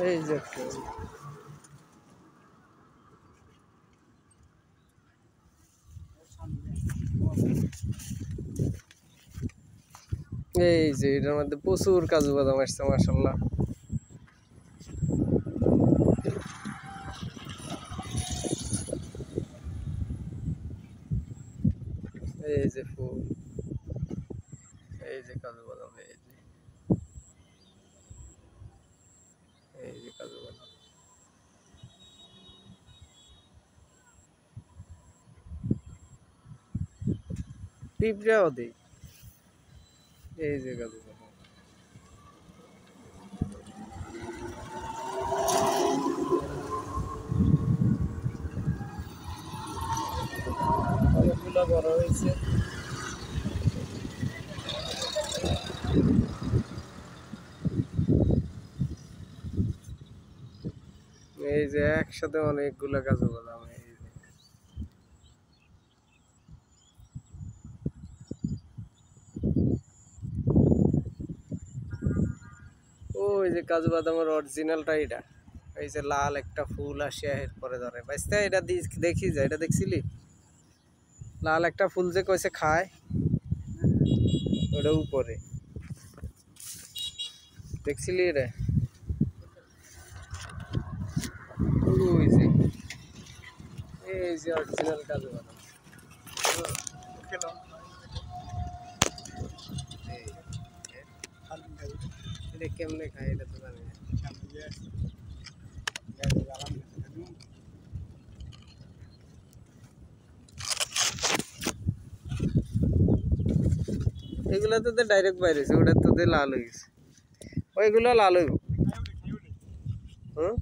এই যে ফুল, এই যে এটার মধ্যে প্রচুর কাজু বাদাম আসছে মাশাআল্লাহ। এই যে ফুল, এই যে কাজু বাদাম, এই যে কাজু বাদাম, পিঁপড়াও দেই, এই যে কাজু বাদাম। অনেকগুলো বড় হয়েছে। এই যে একসাথে অনেকগুলো কাজু বাদাম, এই যে ওই যে কাজু বাদামের অরিজিনালটা এটা। এই যে লাল একটা ফুল আসে এরপরে ধরে বাইস্তা, এটা দেখি যায়, এটা দেখছিলি লাল একটা ফুল যে কইছে খায়, ওটা উপরে দেখছিলি রে? ওই যে, এই যে অরিজিনাল কাজু বাদাম। এটা কেমনে খায় এটা তো জানি না। এগুলা তো ডাইরেক্ট বাইরেছে, ওটা তো লাল হয়ে গেছে, ওইগুলো লাল হইব। হুম।